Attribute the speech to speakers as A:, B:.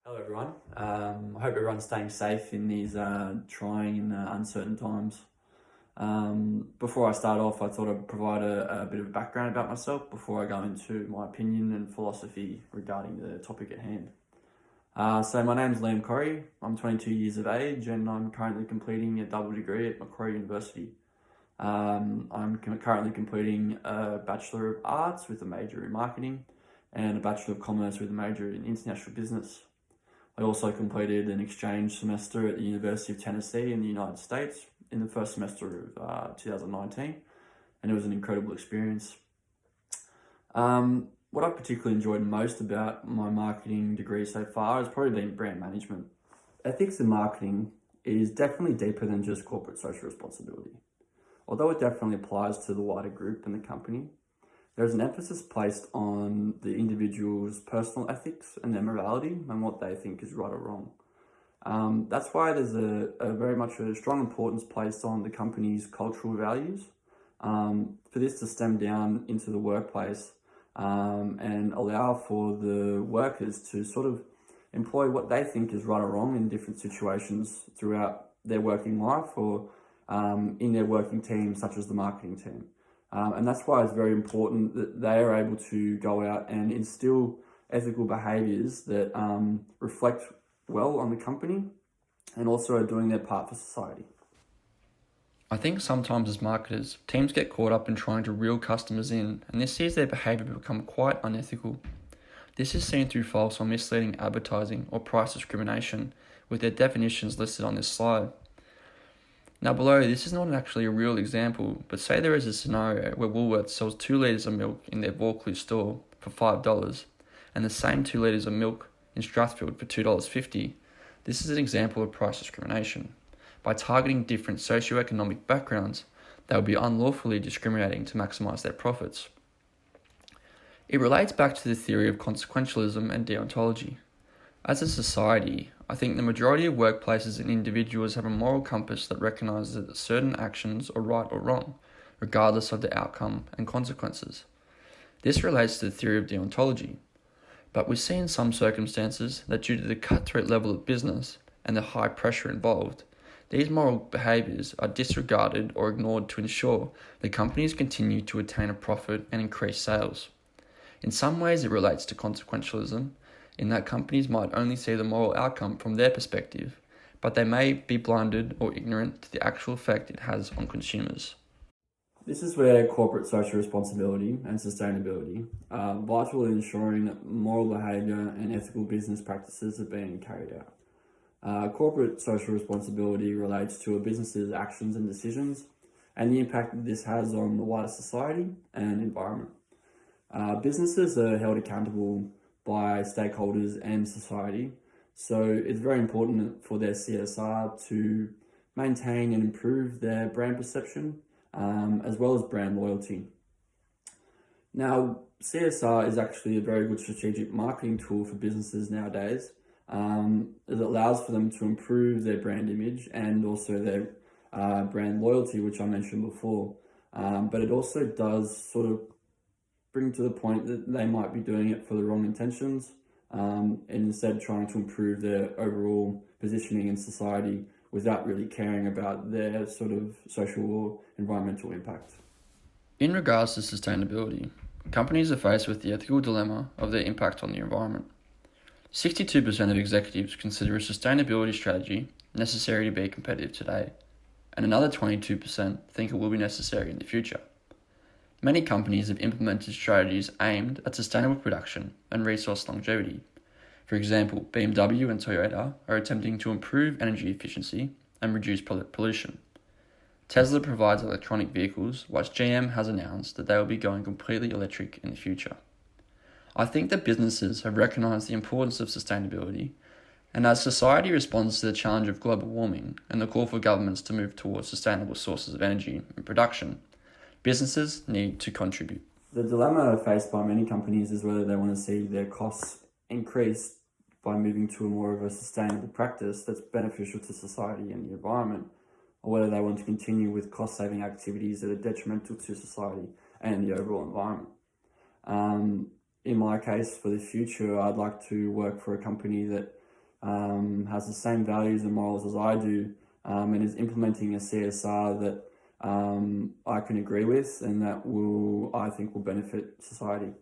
A: Hello everyone. I hope everyone's staying safe in these trying and uncertain times. Before I start off, I thought I'd provide a bit of background about myself before I go into my opinion and philosophy regarding the topic at hand. So my name's Liam Corrie. I'm 22 years of age and I'm currently completing a double degree at Macquarie University. I'm currently completing a Bachelor of Arts with a major in marketing and a Bachelor of Commerce with a major in international business. I also completed an exchange semester at the University of Tennessee in the United States in the first semester of 2019, and it was an incredible experience. What I particularly enjoyed most about my marketing degree so far has probably been brand management. Ethics in marketing is definitely deeper than just corporate social responsibility. Although it definitely applies to the wider group and the company, there's an emphasis placed on the individual's personal ethics and their morality and what they think is right or wrong. That's why there's a very much a strong importance placed on the company's cultural values. For this to stem down into the workplace and allow for the workers to sort of employ what they think is right or wrong in different situations throughout their working life or in their working team, such as the marketing team. And that's why it's very important that they are able to go out and instill ethical behaviours that reflect well on the company and also are doing their part for society.
B: I think sometimes as marketers, teams get caught up in trying to reel customers in, and this sees their behaviour become quite unethical. This is seen through false or misleading advertising or price discrimination, with their definitions listed on this slide. Now below, this is not actually a real example, but say there is a scenario where Woolworths sells 2 litres of milk in their Vaucluse store for $5, and the same 2 litres of milk in Strathfield for $2.50. This is an example of price discrimination. By targeting different socioeconomic backgrounds, they will be unlawfully discriminating to maximise their profits. It relates back to the theory of consequentialism and deontology. As a society, I think the majority of workplaces and individuals have a moral compass that recognises that certain actions are right or wrong, regardless of the outcome and consequences. This relates to the theory of deontology, but we see in some circumstances that due to the cutthroat level of business and the high pressure involved, these moral behaviours are disregarded or ignored to ensure that companies continue to attain a profit and increase sales. In some ways it relates to consequentialism, in that companies might only see the moral outcome from their perspective, but they may be blinded or ignorant to the actual effect it has on consumers.
A: This is where corporate social responsibility and sustainability are vital in ensuring that moral behaviour and ethical business practices are being carried out. Corporate social responsibility relates to a business's actions and decisions and the impact that this has on the wider society and environment. Businesses are held accountable by stakeholders and society, so it's very important for their CSR to maintain and improve their brand perception as well as brand loyalty. Now, CSR is actually a very good strategic marketing tool for businesses nowadays. It allows for them to improve their brand image and also their brand loyalty, which I mentioned before. But it also does sort of bring to the point that they might be doing it for the wrong intentions and instead trying to improve their overall positioning in society without really caring about their sort of social or environmental impact.
B: In regards to sustainability, companies are faced with the ethical dilemma of their impact on the environment. 62% of executives consider a sustainability strategy necessary to be competitive today, and another 22% think it will be necessary in the future. Many companies have implemented strategies aimed at sustainable production and resource longevity. For example, BMW and Toyota are attempting to improve energy efficiency and reduce pollution. Tesla provides electronic vehicles, whilst GM has announced that they will be going completely electric in the future. I think that businesses have recognised the importance of sustainability, and as society responds to the challenge of global warming and the call for governments to move towards sustainable sources of energy and production, businesses need to contribute.
A: The dilemma faced by many companies is whether they want to see their costs increase by moving to a more of a sustainable practice that's beneficial to society and the environment, or whether they want to continue with cost-saving activities that are detrimental to society and the overall environment. In my case, for the future, I'd like to work for a company that has the same values and morals as I do, and is implementing a CSR that I can agree with and that I think will benefit society.